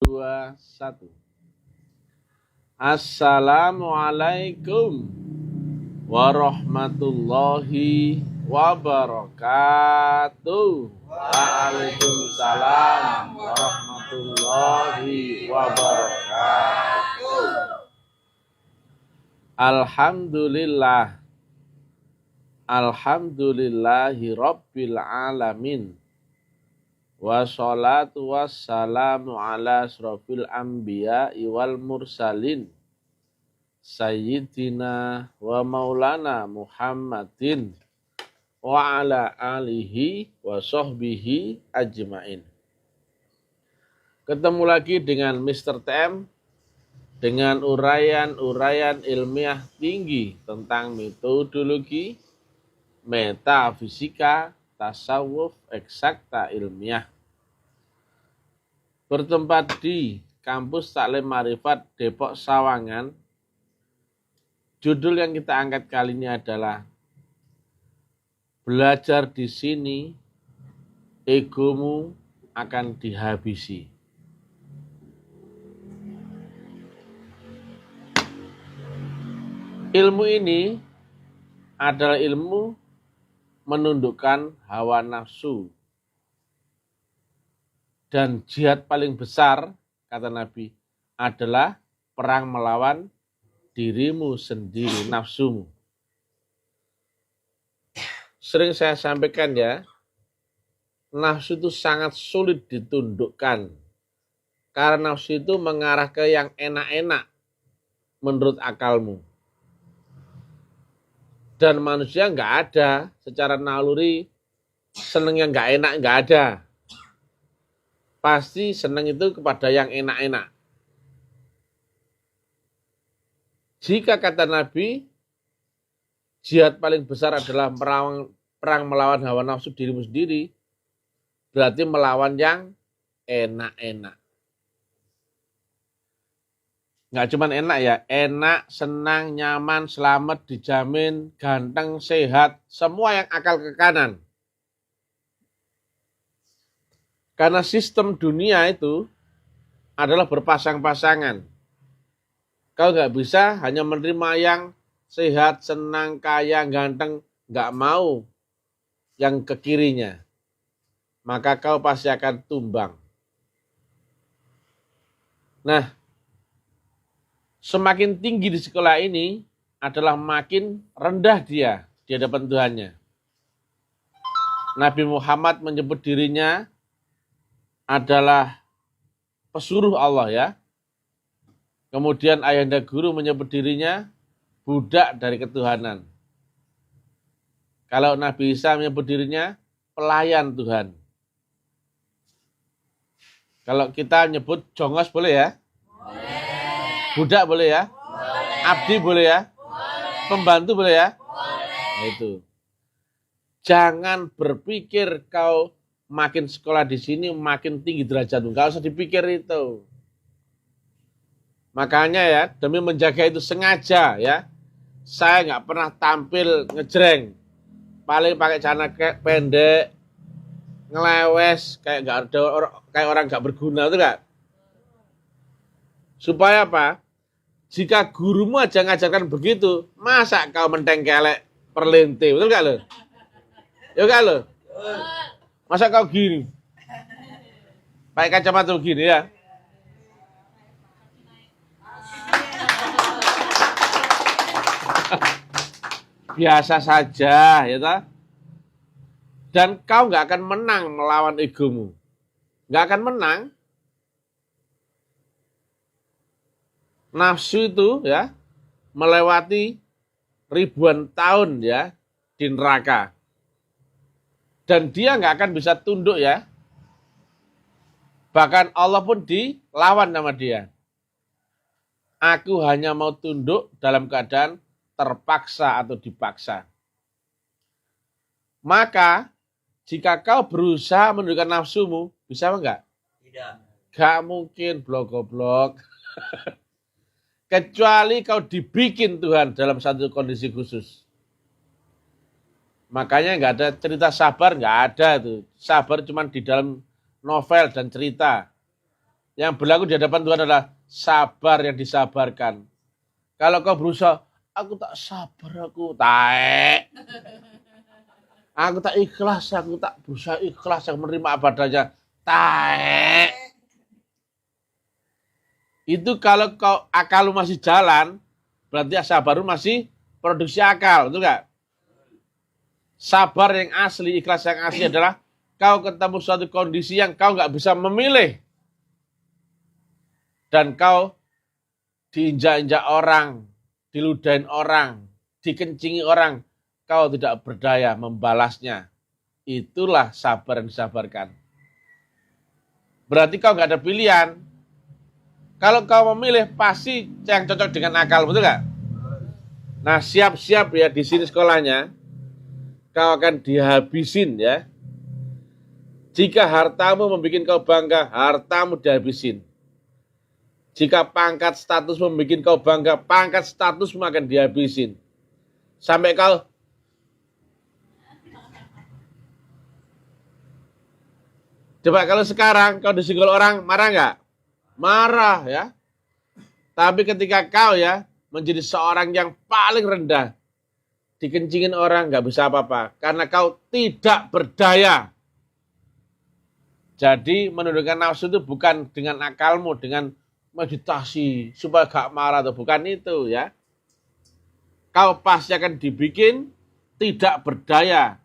2, 1. Assalamualaikum warahmatullahi wabarakatuh. Waalaikumsalam warahmatullahi wabarakatuh. Alhamdulillah. Alhamdulillahi rabbil alamin. Wassalatu wassalamu ala asrofil anbiya wal mursalin Sayyidina wa maulana Muhammadin wa ala alihi wa sahbihi ajmain. Ketemu lagi dengan Mr. TM dengan uraian-uraian ilmiah tinggi tentang metodologi, metafisika, tasawuf, eksakta ilmiah. Bertempat di Kampus Taklim Ma'rifat Depok Sawangan. Judul yang kita angkat kali ini adalah belajar di sini, egomu akan dihabisi. Ilmu ini adalah ilmu menundukkan hawa nafsu. Dan jihad paling besar, kata Nabi, adalah perang melawan dirimu sendiri, nafsumu. Sering saya sampaikan ya, nafsu itu sangat sulit ditundukkan. Karena nafsu itu mengarah ke yang enak-enak menurut akalmu. Dan manusia nggak ada secara naluri seneng yang nggak enak, nggak ada. Pasti seneng itu kepada yang enak-enak. Jika kata Nabi, jihad paling besar adalah perang melawan hawa nafsu dirimu sendiri, berarti melawan yang enak-enak. Nggak cuma enak ya, enak, senang, nyaman, selamat, dijamin, ganteng, sehat, semua yang akal ke kanan. Karena sistem dunia itu adalah berpasang-pasangan. Kau nggak bisa hanya menerima yang sehat, senang, kaya, ganteng, nggak mau yang ke kirinya. Maka kau pasti akan tumbang. Nah, semakin tinggi di sekolah ini adalah makin rendah dia di hadapan Tuhannya. Nabi Muhammad menyebut dirinya adalah pesuruh Allah ya. Kemudian ayahanda guru menyebut dirinya budak dari ketuhanan. Kalau Nabi Isa menyebut dirinya pelayan Tuhan. Kalau kita nyebut jongos boleh ya? Boleh. Budak boleh ya? Boleh. Abdi boleh ya? Boleh. Pembantu boleh ya? Boleh. Nah, itu. Jangan berpikir kau makin sekolah di sini makin tinggi derajatmu. Gak usah dipikir itu. Makanya ya, demi menjaga itu sengaja ya. Saya nggak pernah tampil ngejreng. Paling pakai celana pendek, ngelewes kayak nggak ada kayak orang nggak berguna itu nggak. Supaya apa? Jika gurumu aja ngajarkan begitu, masa kau mentengkelek perlente, betul nggak lo? Ya nggak lo? Masa kau gini? Pakai kacamata begini ya? Biasa saja, ya toh? Dan kau nggak akan menang melawan egomu, nggak akan menang. Nafsu itu ya melewati ribuan tahun ya di neraka. Dan dia nggak akan bisa tunduk ya. Bahkan Allah pun dilawan sama dia. Aku hanya mau tunduk dalam keadaan terpaksa atau dipaksa. Maka jika kau berusaha menundukkan nafsumu, bisa enggak? Tidak. Gak mungkin blok-blok. Kecuali kau dibikin Tuhan dalam satu kondisi khusus. Makanya nggak ada cerita sabar, nggak ada itu. Sabar cuma di dalam novel dan cerita. Yang berlaku di hadapan Tuhan adalah sabar yang disabarkan. Kalau kau berusaha, aku tak sabar, aku taek. Aku tak ikhlas, aku tak berusaha ikhlas, aku menerima apa adanya. Taek. Itu kalau akalmu masih jalan, berarti sabarmu masih produksi akal, betul nggak? Sabar yang asli, ikhlas yang asli adalah kau ketemu suatu kondisi yang kau nggak bisa memilih. Dan kau diinjak-injak orang, diludahin orang, dikencingi orang, kau tidak berdaya membalasnya. Itulah sabar yang disabarkan. Berarti kau nggak ada pilihan. Kalau kau memilih, pasti yang cocok dengan akal, betul nggak? Nah, siap-siap ya di sini sekolahnya, kau akan dihabisin ya. Jika hartamu membuat kau bangga, hartamu dihabisin. Jika pangkat status membuat kau bangga, pangkat statusmu akan dihabisin. Sampai kau coba kalau sekarang kau disenggol orang, marah nggak? Marah ya. Tapi ketika kau ya menjadi seorang yang paling rendah, dikencingin orang nggak bisa apa-apa. Karena kau tidak berdaya. Jadi menundukkan nafsu itu bukan dengan akalmu, dengan meditasi supaya gak marah atau bukan itu ya. Kau pasti akan dibikin tidak berdaya,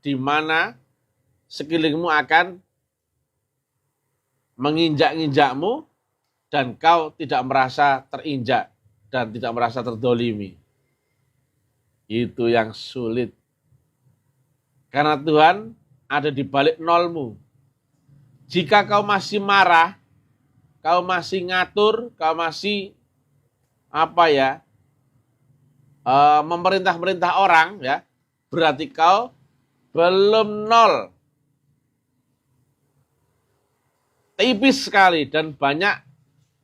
di mana sekelilingmu akan menginjak-injakmu dan kau tidak merasa terinjak dan tidak merasa terdolimi. Itu yang sulit. Karena Tuhan ada di balik nolmu. Jika kau masih marah, kau masih ngatur, kau masih memerintah-merintah orang ya, berarti kau belum nol. Tipis sekali dan banyak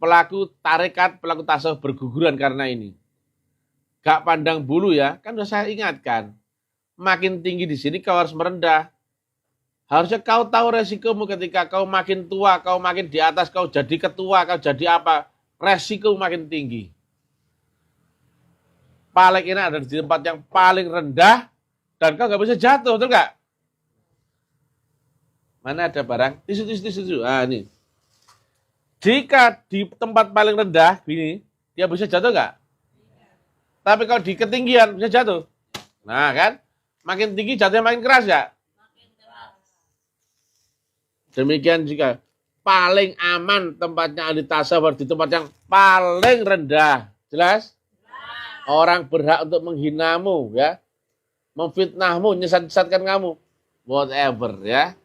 pelaku tarekat, pelaku tasawuf berguguran karena ini. Gak pandang bulu ya, kan sudah saya ingatkan. Makin tinggi di sini kau harus merendah. Harusnya kau tahu resikomu ketika kau makin tua, kau makin di atas, kau jadi ketua, kau jadi apa. Resiko makin tinggi. Paling enak ada di tempat yang paling rendah dan kau gak bisa jatuh, betul gak? Mana ada barang? Tisu. Ah ini. Jika di tempat paling rendah, ini dia bisa jatuh gak? Tapi kalau di ketinggian bisa jatuh. Nah kan, makin tinggi jatuhnya makin keras ya. Demikian juga paling aman tempatnya ahli tasawuf di tempat yang paling rendah. Jelas? Orang berhak untuk menghinamu ya. Memfitnahmu, nyesat-nyesatkan kamu. Whatever ya.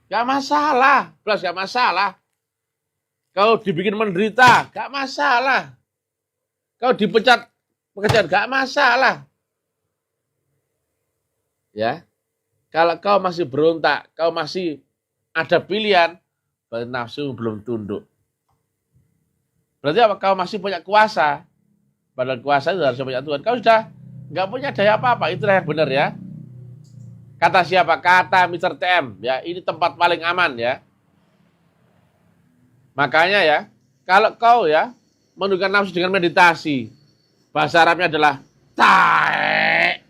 Gak masalah. Plus gak masalah. Kau dibikin menderita, gak masalah. Kau dipecat pekerjaan, gak masalah. Ya. Kalau kau masih berontak, kau masih ada pilihan, berarti nafsu belum tunduk. Berarti apa? Kau masih punya kuasa. Padahal kuasa itu harus punya Tuhan. Kau sudah nggak punya daya apa-apa. Itulah yang benar ya. Kata siapa? Kata Mr. TM. Ya, ini tempat paling aman ya. Makanya ya, kalau kau ya menundukkan nafsu dengan meditasi, bahasa Arabnya adalah taek.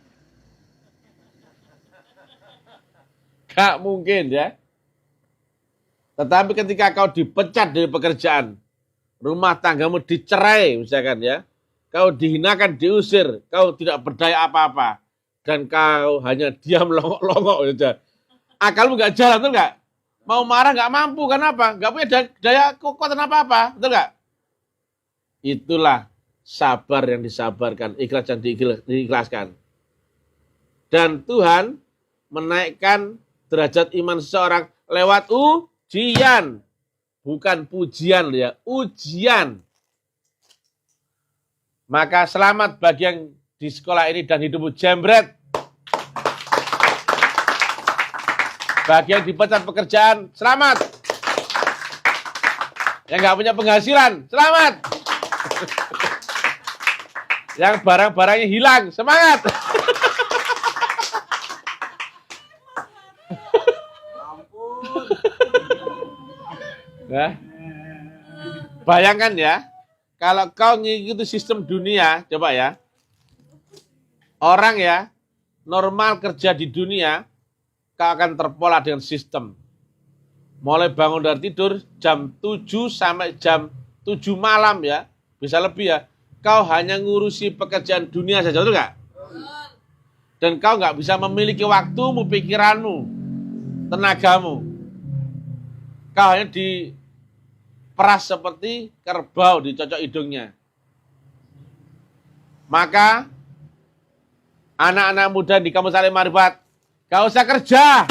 Gak mungkin ya. Tetapi ketika kau dipecat dari pekerjaan, rumah tanggamu dicerai misalkan ya, kau dihinakan, diusir, kau tidak berdaya apa-apa, dan kau hanya diam longok-longok saja. Akalmu gak jalan, betul gak? Mau marah gak mampu, kenapa? Gak punya daya kekuatan apa-apa, betul gak? Itulah sabar yang disabarkan, ikhlas yang diikhlaskan. Dan Tuhan menaikkan derajat iman seseorang lewat ujian, bukan pujian ya, ujian. Maka selamat bagi yang di sekolah ini dan hidupmu jembret. Bagi yang dipecat pekerjaan, selamat. Yang nggak punya penghasilan, selamat. Yang barang-barangnya hilang, semangat. Ya. Bayangkan ya, kalau kau ngikuti sistem dunia, coba ya. Orang ya, normal kerja di dunia, kau akan terpola dengan sistem. Mulai bangun dari tidur jam 7 sampai jam 7 malam ya, bisa lebih ya. Kau hanya ngurusi pekerjaan dunia saja, betul nggak? Dan kau nggak bisa memiliki waktumu, pikiranmu, tenagamu. Kau hanya diperas seperti kerbau dicocok hidungnya. Maka anak-anak muda di kampus Alim Marifat, gak usah kerja.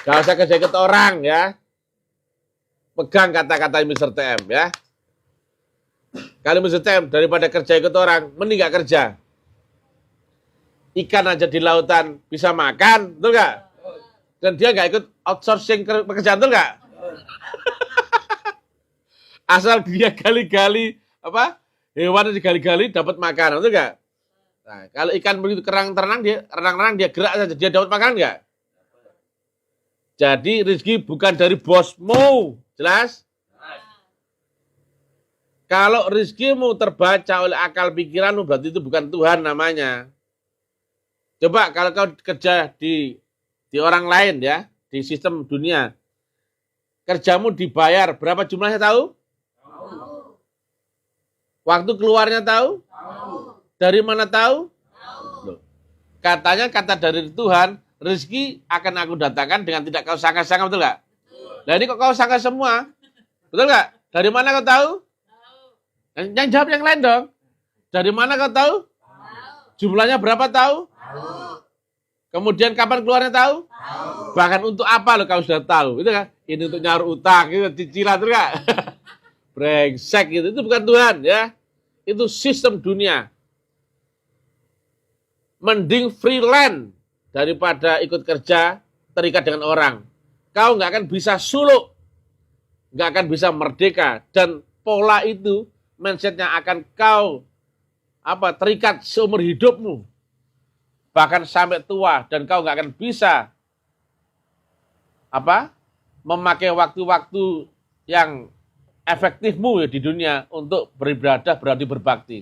Gak usah kerja ikut orang ya. Pegang kata-kata Mr. TM ya. Kalau Mr. TM daripada kerja ikut orang, mending gak kerja. Ikan aja di lautan bisa makan, betul gak? Dan dia gak ikut outsourcing pekerjaan, betul gak? Asal dia gali-gali apa? Hewan digali-gali dapat makanan, betul gak? Nah, kalau ikan begitu renang-renang dia gerak saja, dia dapat makanan enggak? Jadi rezeki bukan dari bosmu, jelas? Kalau rezekimu terbaca oleh akal pikiranmu, berarti itu bukan Tuhan namanya. Coba kalau kau kerja di orang lain ya, di sistem dunia, kerjamu dibayar berapa jumlahnya tahu? Waktu keluarnya tahu? Dari mana tahu? Loh. Katanya kata dari Tuhan, rezeki akan aku datangkan dengan tidak kau sangka-sangka, betul nggak? Nah ini kok kau sangka semua, betul nggak? Dari mana kau tahu? Yang jawab yang lain dong. Dari mana kau tahu? Jumlahnya berapa tahu? Kemudian kapan keluarnya tahu? Bahkan untuk apa lo kau sudah tahu, gitu kan? Ini untuk nyaur utang, itu cicilan, betul nggak? Brengsek gitu, itu bukan Tuhan ya. Itu sistem dunia. Mending freelance daripada ikut kerja terikat dengan orang. Kau nggak akan bisa suluk, nggak akan bisa merdeka, dan pola itu mindsetnya akan kau terikat seumur hidupmu, bahkan sampai tua, dan kau nggak akan bisa memakai waktu-waktu yang efektifmu ya di dunia untuk beribadah, berarti berbakti.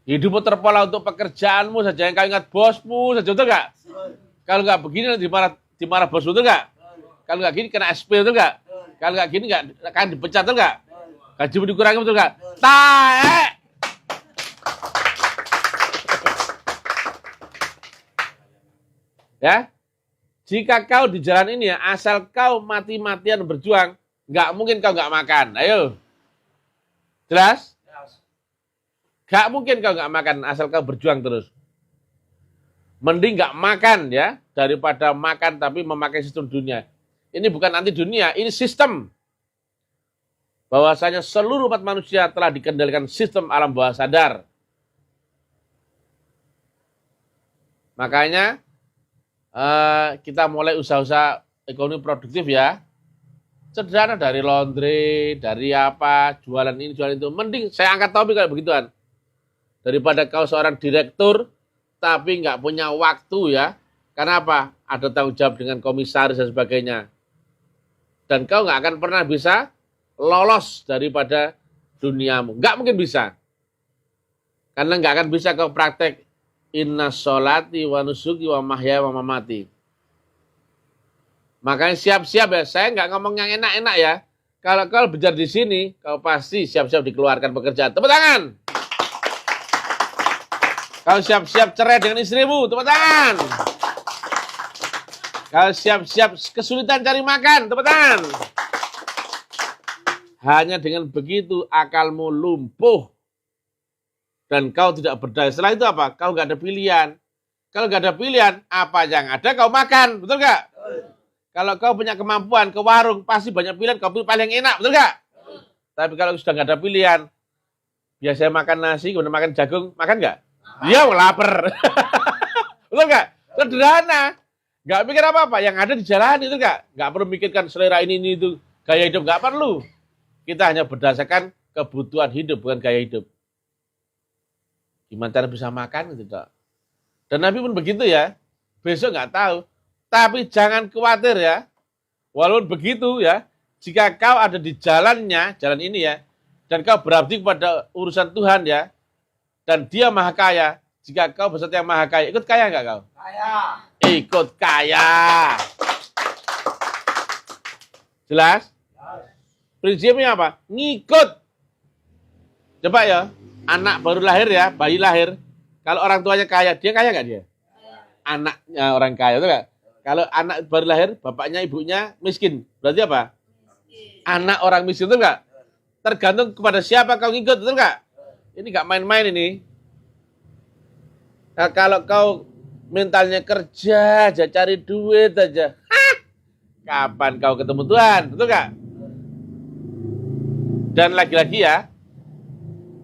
Hidupmu terpola untuk pekerjaanmu saja, yang kau ingat bosmu saja, betul nggak? Kalau nggak begini dimarah bos, betul nggak? Kalau nggak gini kena SP, betul nggak? Kalau nggak gini nggak akan dipecat, betul nggak? Gajimu dikurangi, betul nggak? Tae! Ya, jika kau di jalan ini ya, asal kau mati-matian berjuang, nggak mungkin kau nggak makan. Ayo, jelas? Gak mungkin kau nggak makan asal kau berjuang terus. Mending nggak makan ya daripada makan tapi memakai sistem dunia. Ini bukan anti dunia, ini sistem. Bahwasanya seluruh umat manusia telah dikendalikan sistem alam bawah sadar. Makanya kita mulai usaha-usaha ekonomi produktif ya. Sederhana, dari laundry, dari jualan ini, jualan itu. Mending saya angkat topik kalau begituan. Daripada kau seorang direktur, tapi nggak punya waktu ya. Karena apa? Ada tanggung jawab dengan komisaris dan sebagainya. Dan kau nggak akan pernah bisa lolos daripada duniamu. Nggak mungkin bisa. Karena nggak akan bisa kau praktek inna sholati wa nusuki wa mahya wa mamati. Makanya siap-siap ya. Saya nggak ngomong yang enak-enak ya. Kalau kau belajar di sini, kau pasti siap-siap dikeluarkan pekerjaan. Tepuk tangan. Kau siap-siap cerai dengan istrimu, tepuk tangan. Kau siap-siap kesulitan cari makan, tepuk tangan. Hanya dengan begitu akalmu lumpuh. Dan kau tidak berdaya. Setelah itu apa? Kau nggak ada pilihan. Kalau nggak ada pilihan, apa yang ada kau makan, betul nggak? Kalau kau punya kemampuan ke warung, pasti banyak pilihan, kau pilih paling enak, betul nggak? Tapi kalau sudah nggak ada pilihan, biasanya makan nasi, kemudian makan jagung, makan nggak? Dia lapar. Betul nggak? Sederhana. Nggak mikir apa-apa. Yang ada di jalan itu nggak? Nggak perlu mikirkan selera ini itu. Gaya hidup nggak perlu. Kita hanya berdasarkan kebutuhan hidup, bukan gaya hidup. Gimana cara bisa makan gitu, Dok? Dan Nabi pun begitu ya. Besok nggak tahu. Tapi jangan khawatir ya. Walaupun begitu ya, jika kau ada di jalannya, jalan ini ya, dan kau berbakti kepada urusan Tuhan ya, dan dia maha kaya, jika kau beserta yang maha kaya, ikut kaya nggak kau? Kaya. Ikut kaya. Jelas? Prinsipnya apa? Ngikut. Coba ya, anak baru lahir ya, bayi lahir. Kalau orang tuanya kaya, dia kaya nggak dia? Anaknya orang kaya, betul nggak? Kalau anak baru lahir, bapaknya, ibunya miskin. Berarti apa? Anak orang miskin, betul nggak? Tergantung kepada siapa kau ngikut, betul nggak? Ini nggak main-main ini. Nah, kalau kau mentalnya kerja aja, cari duit aja. Hah, kapan kau ketemu Tuhan, betul nggak? Dan lagi-lagi ya,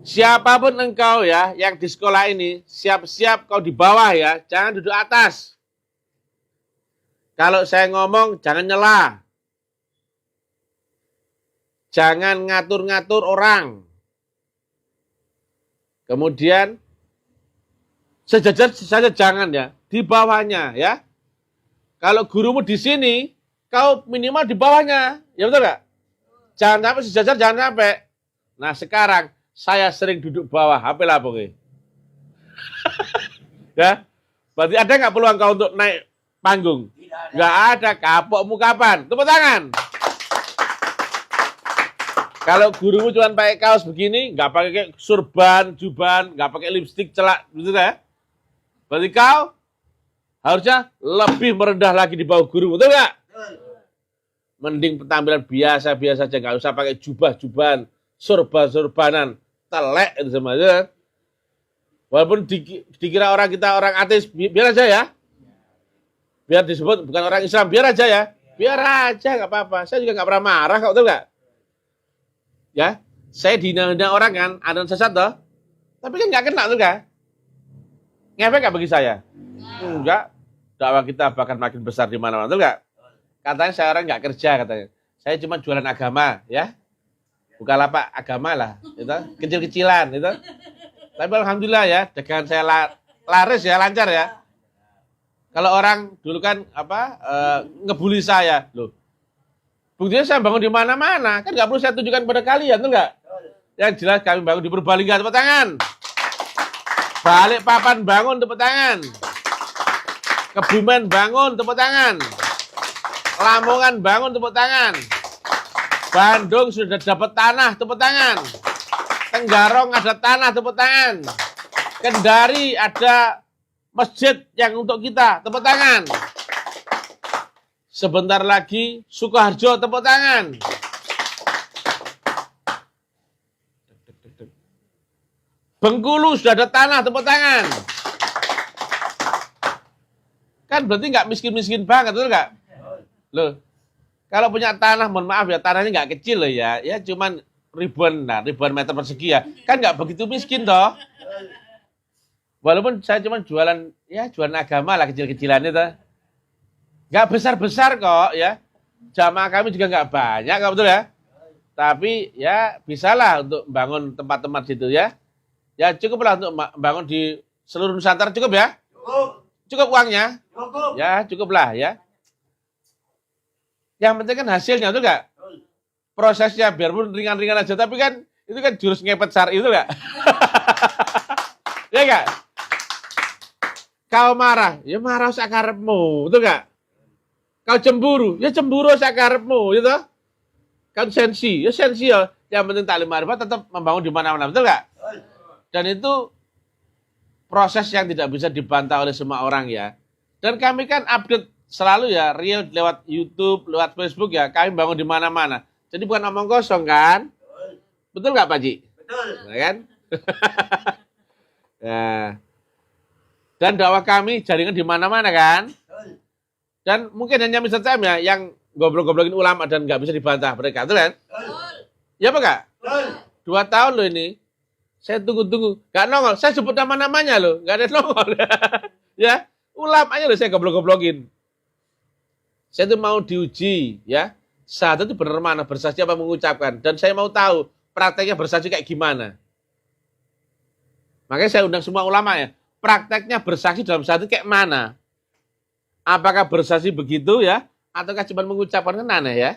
siapapun engkau ya, yang di sekolah ini, siap-siap kau di bawah ya, jangan duduk atas. Kalau saya ngomong, jangan nyela. Jangan ngatur-ngatur orang. Kemudian, sejajar saja jangan ya, di bawahnya ya. Kalau gurumu di sini, kau minimal di bawahnya. Ya betul nggak? Jangan sampai sejajar, jangan sampai. Nah sekarang, saya sering duduk bawah, HP lah pokoknya. Ya, berarti ada nggak peluang kau untuk naik panggung? Nggak ada, kapokmu kapan? Tepuk tangan. Kalau gurumu cuma pakai kaos begini, nggak pakai surban, juban, nggak pakai lipstik, celak, gitu ya. Berarti kau harusnya lebih merendah lagi di bawah guru, betul nggak? Mending penampilan biasa-biasa aja, nggak usah pakai jubah-jubahan, surban-surbanan, telek itu sama aja. Walaupun dikira orang kita orang ateis, biar aja ya. Biar disebut bukan orang Islam, biar aja ya. Biar aja, nggak apa-apa. Saya juga nggak pernah marah, kok betul nggak? Ya, saya dihina-hina orang kan, ada sesat toh. Tapi kan nggak kena tuh kan? Ngefek nggak bagi saya? Enggak. Dakwah kita bahkan makin besar di mana-mana, tuh nggak? Katanya saya orang nggak kerja katanya. Saya cuma jualan agama, ya. Bukalapak agama lah, itu kecil-kecilan, itu. Tapi alhamdulillah ya, dagangan saya laris ya, lancar ya. Kalau orang dulu kan ngebully saya, loh. Buktinya saya bangun di mana-mana, kan nggak perlu saya tunjukkan pada kalian, tuh nggak? Yang jelas kami bangun di Purbalingga, tepuk tangan. Balikpapan bangun, tepuk tangan. Kebumen bangun, tepuk tangan. Lamongan bangun, tepuk tangan. Bandung sudah dapat tanah, tepuk tangan. Tenggarong ada tanah, tepuk tangan. Kendari ada masjid yang untuk kita, tepuk tangan. Sebentar lagi Sukoharjo, tepuk tangan. Bengkulu sudah ada tanah, tepuk tangan. Kan berarti nggak miskin-miskin banget, betul nggak? Loh, kalau punya tanah, mohon maaf ya, tanahnya nggak kecil loh ya. Ya cuman ribuan meter persegi ya. Kan nggak begitu miskin toh. Walaupun saya cuma jualan agama lah, kecil-kecilan itu. Nggak besar-besar kok ya. Jamaah kami juga nggak banyak, kok betul ya. Tapi ya bisalah untuk bangun tempat-tempat situ ya. Ya cukuplah untuk bangun di seluruh Nusantara, cukup ya. Cukup uangnya. Ya cukuplah ya. Yang penting kan hasilnya, betul nggak? Prosesnya biarpun ringan-ringan aja, tapi kan itu kan jurus ngepet syar'i, itu nggak? Ya nggak? Kau marah, ya marah sakarepmu, betul nggak? Kau cemburu, ya cemburu sakarepmu, gitu. Kau sensi, ya sensi ya. Yang penting taklim ma'rifat tetap membangun di mana-mana, betul nggak? Dan itu proses yang tidak bisa dibantah oleh semua orang ya. Dan kami kan update selalu ya, real lewat YouTube, lewat Facebook ya, kami bangun di mana-mana. Jadi bukan omong kosong kan? Betul nggak Pak Ji? Betul. Ya kan? Nah. Dan dakwah kami jaringan di mana-mana kan? Dan mungkin hanya Mr. Sam ya yang goblok-goblokin ulama dan nggak bisa dibantah mereka, betul kan? Ya apa nggak? 2 tahun loh ini. Saya tunggu-tunggu, nggak nongol. Saya sebut nama-namanya loh, nggak ada nongol. Ya, ulamanya loh saya goblok-goblokin. Saya tuh mau diuji, ya. Saat itu benar mana bersaksi apa mengucapkan. Dan saya mau tahu prakteknya bersaksi kayak gimana. Makanya saya undang semua ulama ya. Prakteknya bersaksi dalam saat itu kayak mana? Apakah bersaksi begitu ya? Ataukah cuma mengucapkan kan aneh ya?